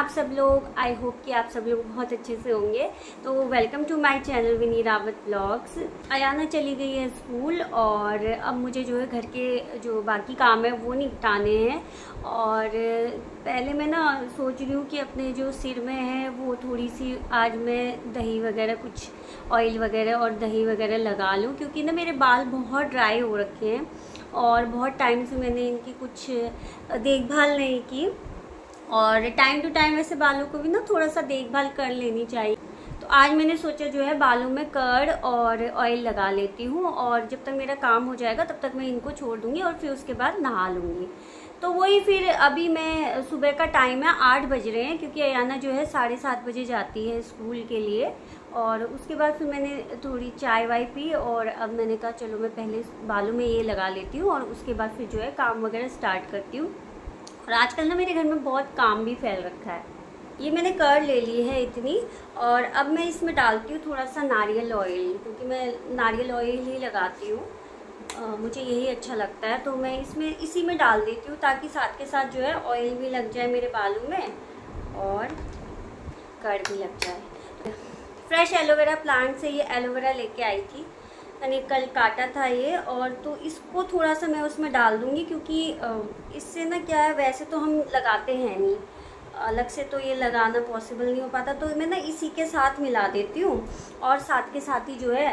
आप सब लोग। आई होप कि आप सब लोग बहुत अच्छे से होंगे। तो welcome to my channel Vini Rawat vlogs. Ayana चली गई है स्कूल और अब मुझे जो है घर के जो बाकी काम है वो निपटाने हैं। और पहले मैं ना सोच रही हूँ कि अपने जो सिर में है वो थोड़ी सी आज मैं दही वगैरह कुछ ऑयल वगैरह और दही वगैरह लगा लूँ, क्योंकि ना मेरे बाल बहुत ड्राई हो रखे हैं और बहुत टाइम से मैंने इनकी कुछ देखभाल नहीं की। और टाइम टू टाइम ऐसे बालों को भी ना थोड़ा सा देखभाल कर लेनी चाहिए। तो आज मैंने सोचा जो है बालों में कर्ड और ऑयल लगा लेती हूँ, और जब तक मेरा काम हो जाएगा तब तक मैं इनको छोड़ दूँगी और फिर उसके बाद नहा लूँगी। तो वही फिर अभी मैं सुबह का टाइम है, 8 बज रहे हैं, क्योंकि अयाना जो है 7:30 बजे जाती है स्कूल के लिए। और उसके बाद फिर मैंने थोड़ी चाय वाय पी और अब मैंने कहा चलो मैं पहले बालों में ये लगा लेती हूँ और उसके बाद फिर जो है काम वगैरह स्टार्ट करती हूँ। और आजकल ना मेरे घर में बहुत काम भी फैल रखा है। ये मैंने कर्ड ले ली है इतनी, और अब मैं इसमें डालती हूँ थोड़ा सा नारियल ऑयल, क्योंकि मैं नारियल ऑयल ही लगाती हूँ, मुझे यही अच्छा लगता है। तो मैं इसमें इसी में डाल देती हूँ ताकि साथ के साथ जो है ऑयल भी लग जाए मेरे बालों में और कर्ड भी लग जाए। फ्रेश एलोवेरा प्लांट से ये एलोवेरा लेके आई थी मैंने, कल काटा था ये। और तो इसको थोड़ा सा मैं उसमें डाल दूँगी, क्योंकि इससे ना क्या है, वैसे तो हम लगाते हैं नहीं, अलग से तो ये लगाना पॉसिबल नहीं हो पाता, तो मैं ना इसी के साथ मिला देती हूँ और साथ के साथ ही जो है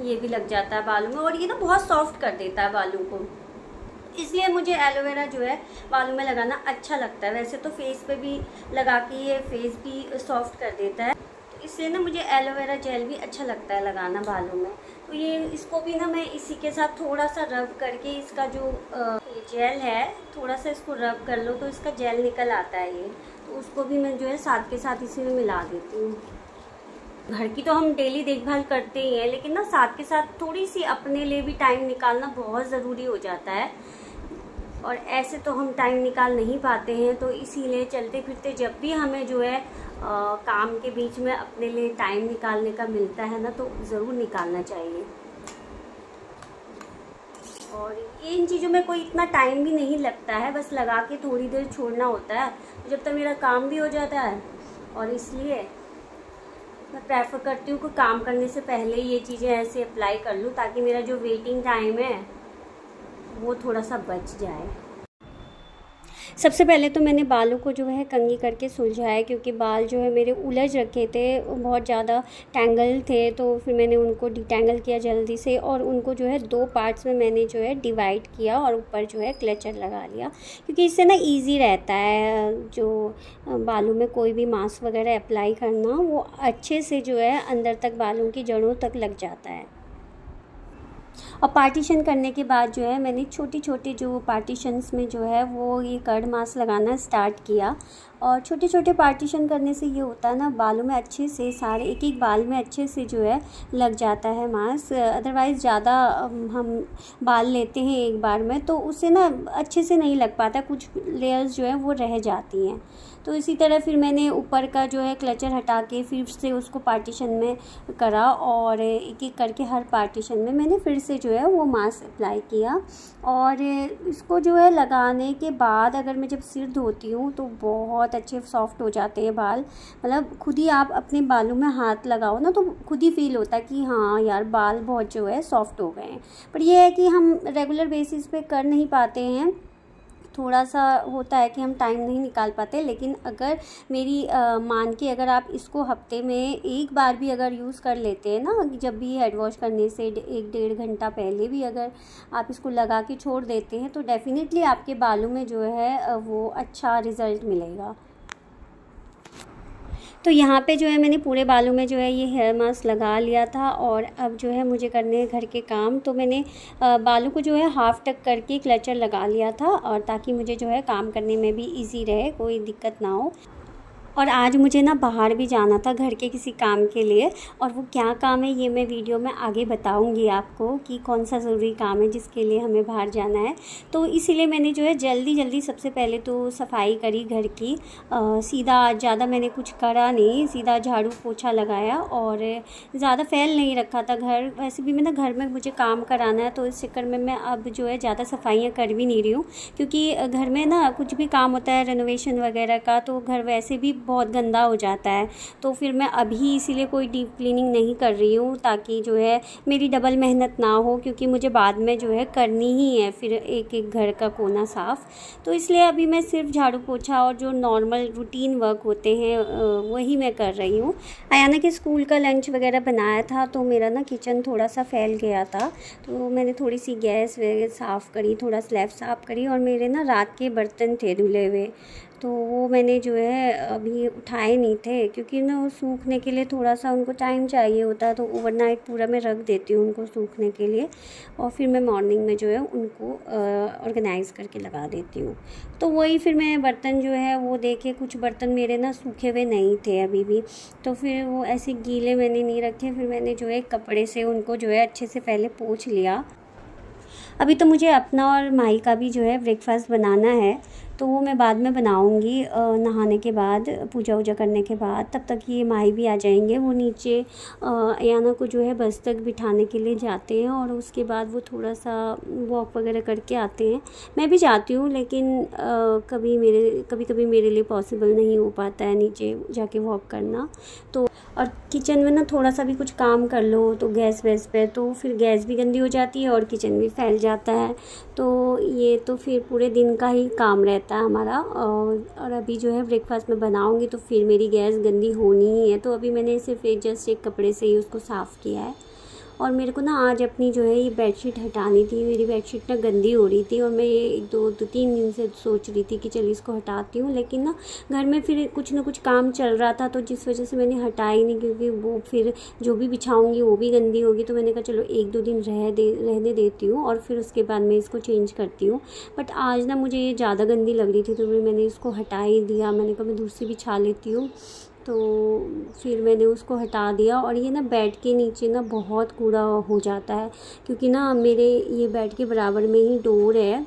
ये भी लग जाता है बालों में। और ये ना बहुत सॉफ्ट कर देता है बालों को, इसलिए मुझे एलोवेरा जो है बालों में लगाना अच्छा लगता है। वैसे तो फेस पे भी लगा के ये फेस भी सॉफ्ट कर देता है, तो इसलिए ना मुझे एलोवेरा जेल भी अच्छा लगता है लगाना बालों में। तो ये इसको भी ना मैं इसी के साथ थोड़ा सा रब करके, इसका जो ये जेल है थोड़ा सा इसको रब कर लो तो इसका जेल निकल आता है ये, तो उसको भी मैं जो है साथ के साथ इसी में मिला देती हूँ। घर की तो हम डेली देखभाल करते ही हैं, लेकिन ना साथ के साथ थोड़ी सी अपने लिए भी टाइम निकालना बहुत ज़रूरी हो जाता है, और ऐसे तो हम टाइम निकाल नहीं पाते हैं। तो इसीलिए चलते फिरते जब भी हमें जो है काम के बीच में अपने लिए टाइम निकालने का मिलता है ना, तो ज़रूर निकालना चाहिए। और इन चीज़ों में कोई इतना टाइम भी नहीं लगता है, बस लगा के थोड़ी देर छोड़ना होता है जब तक मेरा काम भी हो जाता है। और इसलिए मैं प्रेफर करती हूँ कि काम करने से पहले ये चीज़ें ऐसे अप्लाई कर लूँ, ताकि मेरा जो वेटिंग टाइम है वो थोड़ा सा बच जाए। सबसे पहले तो मैंने बालों को जो है कंघी करके सुलझाया, क्योंकि बाल जो है मेरे उलझ रखे थे, बहुत ज़्यादा टैंगल थे। तो फिर मैंने उनको डिटैंगल किया जल्दी से, और उनको जो है 2 पार्ट्स में मैंने जो है डिवाइड किया और ऊपर जो है क्लेचर लगा लिया, क्योंकि इससे ना इजी रहता है जो बालों में कोई भी मास्क वगैरह अप्लाई करना, वो अच्छे से जो है अंदर तक बालों की जड़ों तक लग जाता है। और पार्टीशन करने के बाद जो है मैंने छोटी छोटी जो पार्टीशंस में जो है वो ये कर्ड मास्क लगाना स्टार्ट किया। और छोटे छोटे पार्टीशन करने से ये होता है ना, बालों में अच्छे से सारे एक एक बाल में अच्छे से जो है लग जाता है मास्क। अदरवाइज़ ज़्यादा हम बाल लेते हैं एक बार में तो उससे ना अच्छे से नहीं लग पाता, कुछ लेयर्स जो है वो रह जाती हैं। तो इसी तरह फिर मैंने ऊपर का जो है क्लचर हटा के फिर से उसको पार्टीशन में करा, और एक एक करके हर पार्टीशन में मैंने फिर से जो है वो मास्क अप्लाई किया। और इसको जो है लगाने के बाद अगर मैं जब सिर धोती हूँ तो बहुत अच्छे सॉफ्ट हो जाते हैं बाल। मतलब खुद ही आप अपने बालों में हाथ लगाओ ना तो खुद ही फील होता है कि हाँ यार बाल बहुत जो है सॉफ्ट हो गए हैं। पर यह है कि हम रेगुलर बेसिस पे कर नहीं पाते हैं, थोड़ा सा होता है कि हम टाइम नहीं निकाल पाते। लेकिन अगर मेरी मान के अगर आप इसको हफ्ते में एक बार भी अगर यूज़ कर लेते हैं ना, जब भी हेड वॉश करने से 1-1.5 घंटा पहले भी अगर आप इसको लगा के छोड़ देते हैं तो डेफ़िनेटली आपके बालों में जो है वो अच्छा रिज़ल्ट मिलेगा। तो यहाँ पे जो है मैंने पूरे बालों में जो है ये हेयर मास्क लगा लिया था, और अब जो है मुझे करने हैं घर के काम। तो मैंने बालों को जो है हाफ टक करके क्लचर लगा लिया था, और ताकि मुझे जो है काम करने में भी इजी रहे, कोई दिक्कत ना हो। और आज मुझे ना बाहर भी जाना था घर के किसी काम के लिए, और वो क्या काम है ये मैं वीडियो में आगे बताऊंगी आपको कि कौन सा ज़रूरी काम है जिसके लिए हमें बाहर जाना है। तो इसीलिए मैंने जो है जल्दी जल्दी सबसे पहले तो सफाई करी घर की। सीधा ज़्यादा मैंने कुछ करा नहीं, सीधा झाड़ू पोछा लगाया और ज़्यादा फैल नहीं रखा था घर। वैसे भी मैं ना घर में मुझे काम कराना है, तो इस चक्कर में मैं अब जो है ज़्यादा सफाइयाँ कर भी नहीं रही हूँ, क्योंकि घर में ना कुछ भी काम होता है रेनोवेशन वगैरह का तो घर वैसे भी बहुत गंदा हो जाता है। तो फिर मैं अभी इसीलिए कोई डीप क्लीनिंग नहीं कर रही हूँ, ताकि जो है मेरी डबल मेहनत ना हो, क्योंकि मुझे बाद में जो है करनी ही है फिर एक एक घर का कोना साफ़। तो इसलिए अभी मैं सिर्फ झाड़ू पोछा और जो नॉर्मल रूटीन वर्क होते हैं वही मैं कर रही हूँ। अयाना के स्कूल का लंच वगैरह बनाया था, तो मेरा ना किचन थोड़ा सा फैल गया था, तो मैंने थोड़ी सी गैस वगैरह साफ़ करी, थोड़ा स्लैब साफ़ करी, और मेरे ना रात के बर्तन थे धुले हुए, तो वो मैंने जो है अभी उठाए नहीं थे, क्योंकि ना वो सूखने के लिए थोड़ा सा उनको टाइम चाहिए होता है। तो ओवरनाइट पूरा मैं रख देती हूँ उनको सूखने के लिए, और फिर मैं मॉर्निंग में जो है उनको ऑर्गेनाइज़ करके लगा देती हूँ। तो वही फिर मैं बर्तन जो है वो देखे, कुछ बर्तन मेरे ना सूखे हुए नहीं थे अभी भी, तो फिर वो ऐसे गीले मैंने नहीं रखे। फिर मैंने जो है कपड़े से उनको जो है अच्छे से पहले पोंछ लिया। अभी तो मुझे अपना और माही का भी जो है ब्रेकफास्ट बनाना है, तो वो मैं बाद में बनाऊंगी नहाने के बाद, पूजा वूजा करने के बाद। तब तक ये माही भी आ जाएंगे। वो नीचे अयाना को जो है बस तक बिठाने के लिए जाते हैं, और उसके बाद वो थोड़ा सा वॉक वगैरह करके आते हैं। मैं भी जाती हूँ, लेकिन कभी कभी मेरे लिए पॉसिबल नहीं हो पाता है नीचे जाके वॉक करना। तो और किचन में ना थोड़ा सा भी कुछ काम कर लो तो गैस वैस पे, तो फिर गैस भी गंदी हो जाती है और किचन भी फैल जाता है। तो ये तो फिर पूरे दिन का ही काम रहता है हमारा। और अभी जो है ब्रेकफास्ट में बनाऊंगी तो फिर मेरी गैस गंदी होनी ही है, तो अभी मैंने सिर्फ जस्ट एक कपड़े से ही उसको साफ़ किया है। और मेरे को ना आज अपनी जो है ये बेडशीट हटानी थी। मेरी बेडशीट ना गंदी हो रही थी, और मैं ये दो तीन दिन से सोच रही थी कि चलिए इसको हटाती हूँ, लेकिन ना घर में फिर कुछ ना कुछ काम चल रहा था, तो जिस वजह से मैंने हटाई नहीं, क्योंकि वो फिर जो भी बिछाऊँगी वो भी गंदी होगी। तो मैंने कहा चलो एक दो दिन रहने देती हूँ, और फिर उसके बाद मैं इसको चेंज करती हूँ। बट आज ना मुझे ये ज़्यादा गंदी लग रही थी, तो मैंने इसको हटा ही दिया। मैंने कहा मैं दूसरी बिछा लेती हूँ, तो फिर मैंने उसको हटा दिया। और ये ना बेड के नीचे ना बहुत कूड़ा हो जाता है, क्योंकि ना मेरे ये बेड के बराबर में ही डोर है,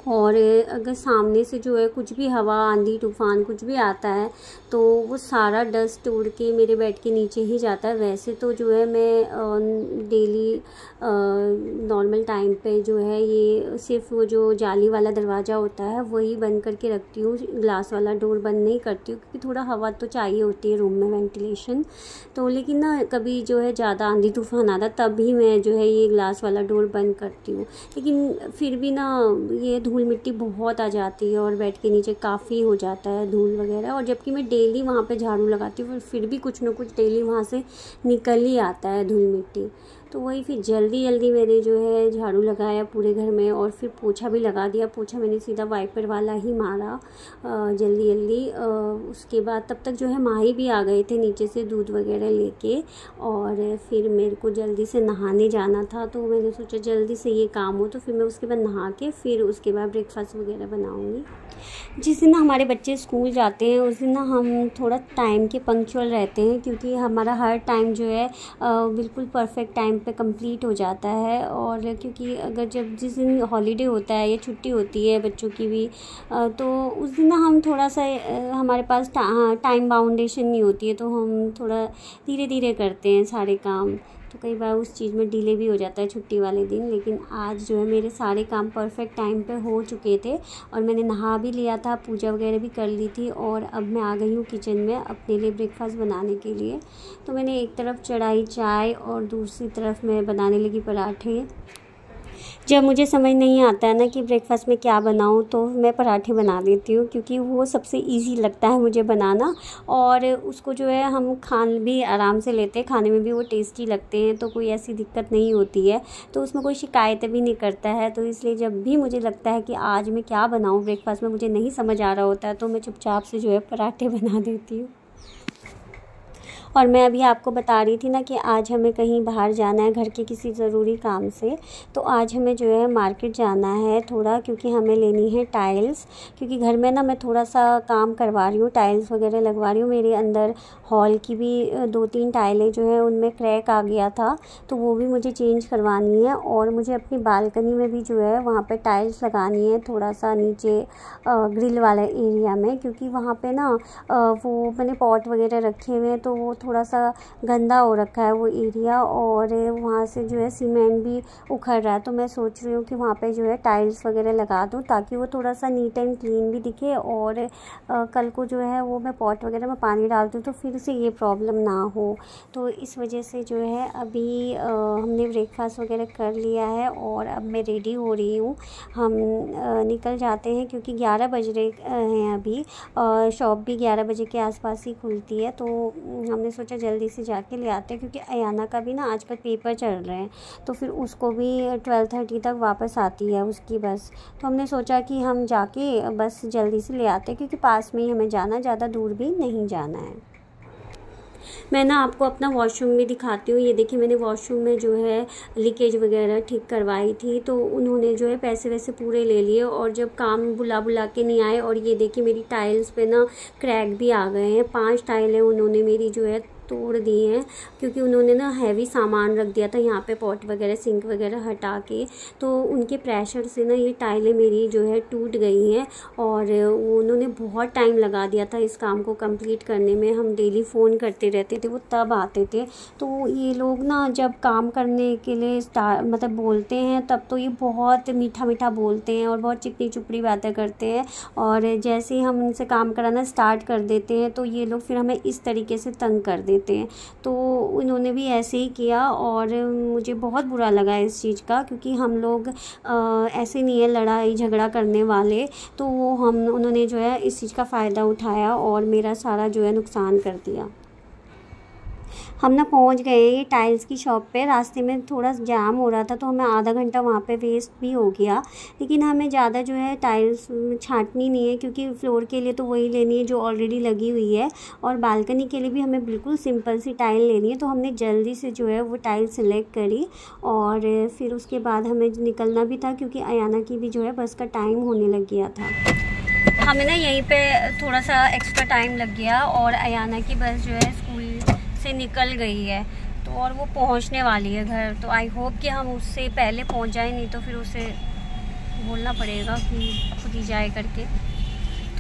और अगर सामने से जो है कुछ भी हवा, आंधी तूफान कुछ भी आता है तो वो सारा डस्ट उड़ के मेरे बेड के नीचे ही जाता है। वैसे तो जो है मैं डेली नॉर्मल टाइम पे जो है ये सिर्फ वो जो जाली वाला दरवाज़ा होता है वही बंद करके रखती हूँ, ग्लास वाला डोर बंद नहीं करती हूँ, क्योंकि थोड़ा हवा तो चाहिए होती है रूम में, वेंटिलेशन। तो लेकिन ना कभी जो है ज़्यादा आंधी तूफान आता तभी मैं जो है ये ग्लास वाला डोर बंद करती हूँ। लेकिन फिर भी ना ये धूल मिट्टी बहुत आ जाती है, और बेड के नीचे काफ़ी हो जाता है धूल वगैरह। और जबकि मैं डेली वहाँ पे झाड़ू लगाती हूँ, फिर भी कुछ ना कुछ डेली वहाँ से निकल ही आता है धूल मिट्टी। तो वही फिर जल्दी जल्दी मैंने जो है झाड़ू लगाया पूरे घर में, और फिर पोछा भी लगा दिया। पोछा मैंने सीधा वाइपर वाला ही मारा जल्दी जल्दी। उसके बाद तब तक जो है माही भी आ गए थे नीचे से दूध वगैरह लेके, और फिर मेरे को जल्दी से नहाने जाना था, तो मैंने सोचा जल्दी से ये काम हो, तो फिर मैं उसके बाद नहा के फिर उसके बाद ब्रेकफास्ट वगैरह बनाऊँगी। जिस दिन हमारे बच्चे स्कूल जाते हैं उस दिन ना हम थोड़ा टाइम के पंक्चुअल रहते हैं, क्योंकि हमारा हर टाइम जो है बिल्कुल परफेक्ट टाइम पे कंप्लीट हो जाता है। और क्योंकि अगर जिस दिन हॉलीडे होता है या छुट्टी होती है बच्चों की भी, तो उस दिन ना हम थोड़ा सा हमारे पास टाइम बाउंडेशन नहीं होती है, तो हम थोड़ा धीरे धीरे करते हैं सारे काम, तो कई बार उस चीज़ में डिले भी हो जाता है छुट्टी वाले दिन। लेकिन आज जो है मेरे सारे काम परफेक्ट टाइम पे हो चुके थे, और मैंने नहा भी लिया था, पूजा वगैरह भी कर ली थी, और अब मैं आ गई हूँ किचन में अपने लिए ब्रेकफास्ट बनाने के लिए। तो मैंने एक तरफ चढ़ाई चाय और दूसरी तरफ मैं बनाने लगी पराठे। जब मुझे समझ नहीं आता है ना कि ब्रेकफास्ट में क्या बनाऊँ, तो मैं पराठे बना देती हूँ, क्योंकि वो सबसे इजी लगता है मुझे बनाना, और उसको जो है हम खान भी आराम से लेते हैं, खाने में भी वो टेस्टी लगते हैं, तो कोई ऐसी दिक्कत नहीं होती है, तो उसमें कोई शिकायत भी नहीं करता है। तो इसलिए जब भी मुझे लगता है कि आज मैं क्या बनाऊँ ब्रेकफास्ट में, मुझे नहीं समझ आ रहा होता है, तो मैं चुपचाप से जो है पराठे बना देती हूँ। और मैं अभी आपको बता रही थी ना कि आज हमें कहीं बाहर जाना है घर के किसी ज़रूरी काम से। तो आज हमें जो है मार्केट जाना है थोड़ा, क्योंकि हमें लेनी है टाइल्स। क्योंकि घर में ना मैं थोड़ा सा काम करवा रही हूँ, टाइल्स वगैरह लगवा रही हूँ। मेरे अंदर हॉल की भी 2-3 टाइलें जो है उनमें क्रैक आ गया था, तो वो भी मुझे चेंज करवानी है। और मुझे अपनी बालकनी में भी जो है वहाँ पे टाइल्स लगानी है, थोड़ा सा नीचे ग्रिल वाले एरिया में, क्योंकि वहाँ पे ना वो मैंने पॉट वगैरह रखे हुए हैं, तो वो थोड़ा सा गंदा हो रखा है वो एरिया, और वहाँ से जो है सीमेंट भी उखड़ रहा है। तो मैं सोच रही हूँ कि वहाँ पे जो है टाइल्स वगैरह लगा दूँ, ताकि वो थोड़ा सा नीट एंड क्लीन भी दिखे, और कल को जो है वो मैं पॉट वगैरह में पानी डाल दूँ तो फिर से ये प्रॉब्लम ना हो। तो इस वजह से जो है अभी हमने ब्रेकफास्ट वगैरह कर लिया है और अब मैं रेडी हो रही हूँ। हम निकल जाते हैं, क्योंकि 11 बज रहे हैं अभी। शॉप भी 11 बजे के आसपास ही खुलती है, तो हमने सोचा जल्दी से जाके ले आते हैं, क्योंकि अयाना का भी ना आजकल पेपर चल रहे हैं, तो फिर उसको भी 12:30 तक वापस आती है उसकी बस। तो हमने सोचा कि हम जाके बस जल्दी से ले आते हैं, क्योंकि पास में ही हमें जाना, ज़्यादा दूर भी नहीं जाना है। मैं ना आपको अपना वॉशरूम भी दिखाती हूँ। ये देखिए, मैंने वॉशरूम में जो है लीकेज वगैरह ठीक करवाई थी, तो उन्होंने जो है पैसे वैसे पूरे ले लिए, और जब काम बुला बुला के नहीं आए। और ये देखिए मेरी टाइल्स पे ना क्रैक भी आ गए हैं। 5 टाइलें उन्होंने मेरी जो है तोड़ दी हैं, क्योंकि उन्होंने ना हैवी सामान रख दिया था यहाँ पे, पॉट वगैरह सिंक वगैरह हटा के, तो उनके प्रेशर से ना ये टाइलें मेरी जो है टूट गई हैं। और उन्होंने बहुत टाइम लगा दिया था इस काम को कंप्लीट करने में। हम डेली फ़ोन करते रहते थे, वो तब आते थे। तो ये लोग ना जब काम करने के लिए मतलब बोलते हैं, तब तो ये बहुत मीठा मीठा बोलते हैं और बहुत चिकनी चुपड़ी बातें करते हैं, और जैसे ही हम उनसे काम कराना स्टार्ट कर देते हैं तो ये लोग फिर हमें इस तरीके से तंग कर देते हैं। तो उन्होंने भी ऐसे ही किया, और मुझे बहुत बुरा लगा इस चीज़ का, क्योंकि हम लोग ऐसे नहीं है लड़ाई झगड़ा करने वाले। तो उन्होंने जो है इस चीज़ का फ़ायदा उठाया और मेरा सारा जो है नुकसान कर दिया। हम ना पहुंच गए ये टाइल्स की शॉप पे। रास्ते में थोड़ा जाम हो रहा था, तो हमें आधा घंटा वहाँ पे वेस्ट भी हो गया। लेकिन हमें ज़्यादा जो है टाइल्स छांटनी नहीं है, क्योंकि फ्लोर के लिए तो वही लेनी है जो ऑलरेडी लगी हुई है, और बालकनी के लिए भी हमें बिल्कुल सिंपल सी टाइल लेनी है। तो हमने जल्दी से जो है वो टाइल सेलेक्ट करी, और फिर उसके बाद हमें निकलना भी था, क्योंकि अयाना की भी जो है बस का टाइम होने लग गया था। हमें ना यहीं पे थोड़ा सा एक्स्ट्रा टाइम लग गया, और अयाना की बस जो है स्कूल से निकल गई है, तो और वो पहुंचने वाली है घर। तो आई होप कि हम उससे पहले पहुंच जाए, नहीं तो फिर उसे बोलना पड़ेगा कि खुद ही जाए करके।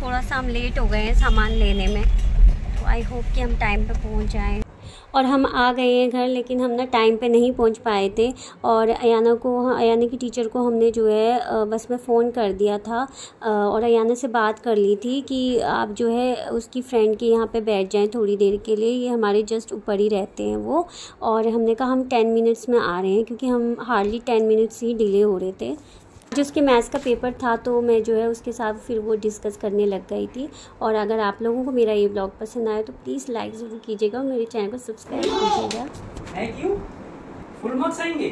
थोड़ा सा हम लेट हो गए हैं सामान लेने में, तो आई होप कि हम टाइम पे पहुंच जाएं। और हम आ गए हैं घर, लेकिन हम ना टाइम पे नहीं पहुंच पाए थे। और अयाना की टीचर को हमने जो है बस में फ़ोन कर दिया था, और अयाना से बात कर ली थी कि आप जो है उसकी फ्रेंड के यहाँ पे बैठ जाएं थोड़ी देर के लिए, ये हमारे जस्ट ऊपर ही रहते हैं वो। और हमने कहा हम 10 मिनट्स में आ रहे हैं, क्योंकि हम हार्डली 10 मिनट्स ही डिले हो रहे थे। जिसके मैथ्स का पेपर था, तो मैं जो है उसके साथ फिर वो डिस्कस करने लग गई थी। और अगर आप लोगों को मेरा ये ब्लॉग पसंद आया तो प्लीज़ लाइक ज़रूर कीजिएगा और मेरे चैनल को सब्सक्राइब कीजिएगा। Thank you. फुल मार्क्स आएंगे?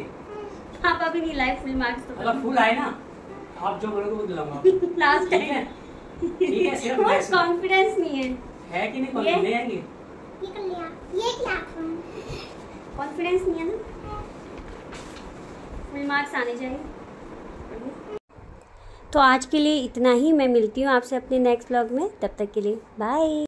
आप अभी नहीं लाए फुल मार्क्स, तो मतलब फुल आए ना, आप जो बोलोगे वो दिलाऊंगा लास्ट ठीक है? ठीक है, सिर्फ कॉन्फिडेंस नहीं है कि नहीं? कॉन्फिडेंस ले आएंगे। ये कर लिया, ये क्या कॉन्फिडेंस नहीं है ना, फुल मार्क्स आने चाहिए। तो आज के लिए इतना ही। मैं मिलती हूँ आपसे अपने नेक्स्ट व्लॉग में, तब तक के लिए बाय।